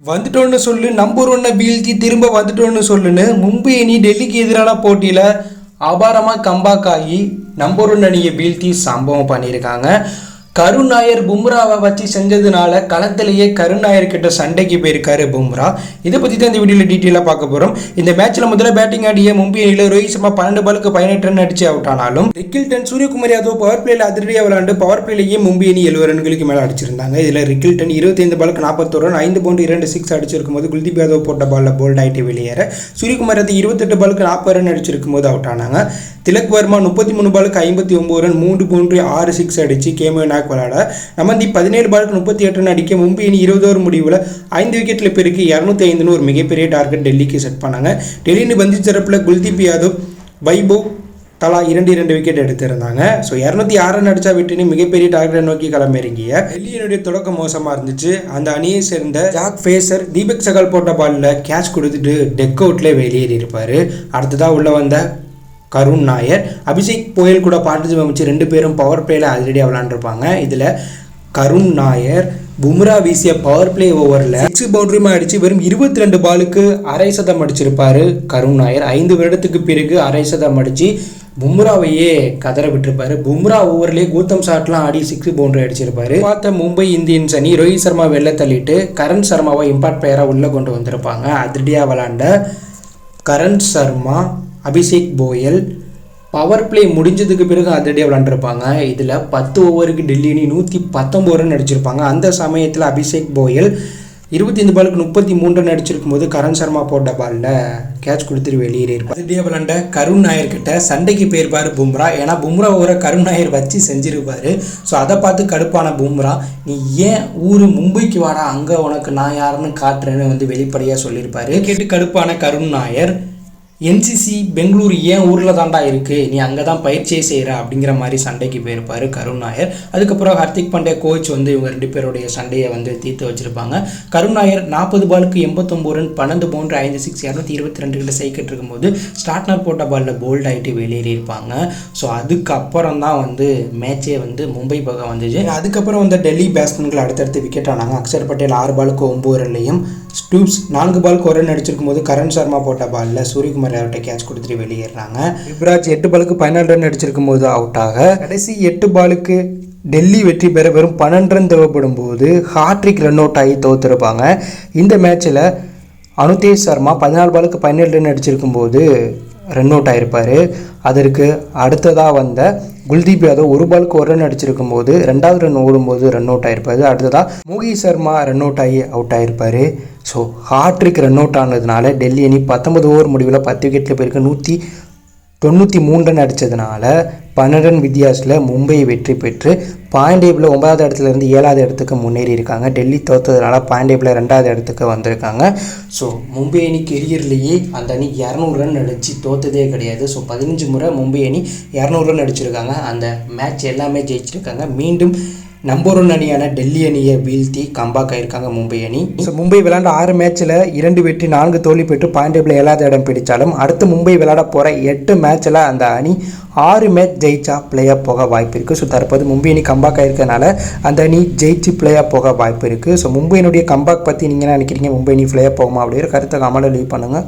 வந்துட்டோன்னு சொல்லு, நம்பர் ஒன்னை வீழ்த்தி திரும்ப வந்துட்டோன்னு சொல்லுன்னு மும்பை அணி டெல்லிக்கு எதிரான போட்டியில் அபாரமாக கம்பேக் ஆகி நம்பர் ஒன் அணியை வீழ்த்தி சம்பவம் பண்ணியிருக்காங்க. கருண் நாயர் பும்ராவை வச்சு செஞ்சதுனால களத்திலேயே கருண் நாயர் கிட்ட சண்டைக்கு போயிருக்காரு பும்ரா. இதை பற்றி தான் இந்த வீடியோவில் டீட்டெயிலாக பார்க்க போகிறோம். இந்த மேட்ச்சில் முதல்ல பேட்டிங் ஆடிய மும்பை அணியில் ரோஹித் சர்மா 12 பாலுக்கு 18 ரன் அடிச்சு அவுட் ஆனாலும் ரிக்கில்டன், சூரியகுமார் யாதவ் பவர் பிளேயில் அதிரடியாக விளையாண்டு பவர் பிளேலேயே மும்பை அணி 70 ரன்களுக்கு மேலே அடிச்சிருந்தாங்க. இதில் ரிக்கில்டன் 25 பாலுக்கு 41 ரன், 5 பவுண்டு 2 சிக்ஸ் அடிச்சிருக்கும் போது குல்தீப் யாதவ் போட்ட பாலில் போல்ட் ஆகிட்டு வெளியேற சூரியகுமார் யாதவ் 28 பாலுக்கு 40 ரன் அடிச்சிருக்கும் போது அவுட் ஆனாங்க. திலக் வர்மா 33 பாலுக்கு 59 ரன், 3 பவுண்டு 6 சிக்ஸ் அடிச்சு கேமோ நாக் விளையாட நமந்தி 17 பாலுக்கு 38 ரன் அடிக்க மும்பை அணி 20 ஓவர் முடிவில் 5 விக்கெட்டில் பெருக்கு 205 ஒரு மிகப்பெரிய டார்கெட் டெல்லிக்கு செட் பண்ணாங்க. டெல்லின்னு பந்து தரப்பில் குல்தீப் யாதவ், வைபவ் தலா 2 விக்கெட் எடுத்திருந்தாங்க. ஸோ 206 ரன் அடிச்சா விட்டுன்னு மிகப்பெரிய டார்கெட்டை நோக்கி களமிறங்கிய டெல்லியினுடைய தொடக்கம் மோசமாக இருந்துச்சு. அந்த அணியை சேர்ந்த ஜாக் ஃபேசர் தீபக் சகால் போட்ட பாலில் கேட்ச் கொடுத்துட்டு டெக் அவுட்லேயே வெளியேறி இருப்பார். அடுத்ததாக உள்ள வந்த கருண் நாயர், அபிஷேக் கோயல் கூட பார்ட்னர்ஷிப் அமைச்சு 2 பேரும் பவர் பிளேயில் அதிரடியாக விளாண்டுருப்பாங்க. இதில் கருண் நாயர் பும்ரா வீசிய பவர் பிளே ஓவரில் 6 பவுண்டரியுமா அடித்து வெறும் 22 பாலுக்கு அரை சதம் அடிச்சிருப்பாரு கருண் நாயர். 5 வருடத்துக்கு பிறகு அரை சதம் அடித்து பும்ராவையே கதற விட்டுருப்பாரு. பும்ரா ஓவர்லேயே கௌதம் ஷாட்லாம் ஆடி 6 பவுண்டரி அடிச்சிருப்பாரு. பார்த்த மும்பை இந்தியன்ஸ் அணி ரோஹித் சர்மா வெளில தள்ளிட்டு கரண் சர்மாவை இம்பாக்ட் பிளேயராக உள்ளே கொண்டு வந்திருப்பாங்க. அதிரடியாக விளாண்ட கரண் சர்மா, அபிஷேக் கோயல் பவர் பிளே முடிஞ்சதுக்கு பிறகு அதிரடியாக விளாண்டுருப்பாங்க. இதில் 10 ஓவருக்கு டெல்லி அணி 119 ரன் அடிச்சிருப்பாங்க. அந்த சமயத்தில் அபிஷேக் கோயல் 25 பாலுக்கு 33 ரன் அடிச்சிருக்கும் போது கரண் சர்மா போட்ட பாலில் கேட்ச் கொடுத்துட்டு வெளியேறியிருப்பார். அதிரடியாக விளாண்ட கருண் நாயர் கிட்ட சண்டைக்கு போயிருப்பார் பும்ரா. ஏன்னா பும்ரா ஓவரை கருண் நாயர் வச்சு செஞ்சிருப்பார். ஸோ அதை பார்த்து கடுப்பான பும்ரா, நீ ஏன் ஊர் மும்பைக்கு வாடா, அங்கே உனக்கு நான் யாருன்னு காட்டுறேன்னு வந்து வெளிப்படையாக சொல்லியிருப்பார். கேட்டு கடுப்பான கருண் நாயர், என்சிசி பெங்களூர் ஏன் ஊரில் தாண்டா இருக்குது, நீ அங்கே தான் பயிற்சியை செய்கிற அப்படிங்கிற மாதிரி சண்டைக்கு போயிருப்பார் கருண் நாயர். அதுக்கப்புறம் ஹர்திக் பாண்டியா கோச் வந்து இவங்க 2 பேருடைய சண்டையை வந்து தீர்த்து வச்சுருப்பாங்க. கருண் நாயர் 40 பாலுக்கு 89 ரன், 12 பவுண்டரி 5 சிக்ஸ் 222 கிட்ட சைக்கிட்டு இருக்கும்போது ஸ்டார்ட்னர் போட்ட பாலில் போல்ட் ஆகிட்டு வெளியேறி இருப்பாங்க. ஸோ அதுக்கப்புறம் தான் வந்து மேட்சே வந்து மும்பை பக்கம் வந்துச்சு. அதுக்கப்புறம் வந்து டெல்லி பேட்ஸ்மேன்கள் அடுத்தடுத்து விக்கெட் ஆனாங்க. அக்ஷர் பட்டேல் 6 பாலுக்கு 9 ரன்லையும், ஸ்டூப்ஸ் 4 பாலுக்கு 1 ரன் அடிச்சிருக்கும் போது கரண் சர்மா போட்ட பாலில் சூரியகுமார் யாதவ் கேட்ச் கொடுத்துட்டு வெளியேறாங்க. யுவராஜ் 8 பாலுக்கு 14 ரன் அடிச்சிருக்கும் போது அவுட் ஆக, கடைசி 8 பாலுக்கு டெல்லி வெற்றி பெற வெறும் 12 ரன் தேவைப்படும் போது ஹாட்ரிக் ரன் அவுட் ஆகி தோற்றுருப்பாங்க. இந்த மேட்ச்சில் அனுதேஷ் சர்மா 14 பாலுக்கு 17 ரன் அடிச்சிருக்கும் போது ரன் அவுட் ஆகிருப்பார். அதற்கு அடுத்ததாக வந்த குல்தீப் யாதவ் 1 பாலுக்கு 1 ரன் அடிச்சிருக்கும் போது 2வது ரன் ஓடும்போது ரன் அவுட் ஆகிருப்பாரு. அடுத்ததாக மோகித் சர்மா ரன் அவுட் ஆகி அவுட் ஆகிருப்பார். ஸோ ஹாட்ரிக் ரன் அவுட் ஆனதுனால டெல்லி அணி 19 ஓவர் முடிவில் 10 விக்கெட்டில் போயிருக்கு 193 ரன் அடித்ததுனால 12 ரன் வித்தியாசத்தில் மும்பை வெற்றி பெற்று பாயிண்ட் டேபிளில் 9வது இடத்துலேருந்து 7வது இடத்துக்கு முன்னேறி இருக்காங்க. டெல்லி தோற்றதுனால பாயிண்ட் டேபிளில் 2வது இடத்துக்கு வந்திருக்காங்க. ஸோ மும்பை அணி கெரியர்லேயே அந்த அணி 200 ரன் அடித்து தோற்றதே கிடையாது. ஸோ 15 முறை மும்பை அணி 200 ரன் அடிச்சிருக்காங்க. அந்த மேட்ச் எல்லாமே ஜெயிச்சிருக்காங்க. மீண்டும் நம்பர் 1 அணியான டெல்லி அணியை வீழ்த்தி கம்பேக் ஆகியிருக்காங்க மும்பை அணி. ஸோ மும்பை விளையாண்ட 6 மேட்ச்சில் 2 வெற்றி 4 தோல்வி பெற்று பாயிண்ட் டேபிளில் 7வது இடம் பிடித்தாலும் அடுத்து மும்பை விளையாட போகிற 8 மேட்ச்சில் அந்த அணி 6 மேட்ச் ஜெயிச்சா பிளே ஆஃப் போக வாய்ப்பு இருக்குது. ஸோ தற்போது மும்பை அணி கம்பேக் ஆகிருக்கனால அந்த அணி ஜெயிச்சு பிளே ஆஃப் போக வாய்ப்பு இருக்குது. ஸோ மும்பையினுடைய கம்பேக் பற்றி நீங்கள் என்ன நினைக்கிறீங்க? மும்பை அணி பிளே ஆஃப் போகுமா அப்படிங்கிற கருத்தை கமெண்ட்டில் லீவ் பண்ணுங்கள்.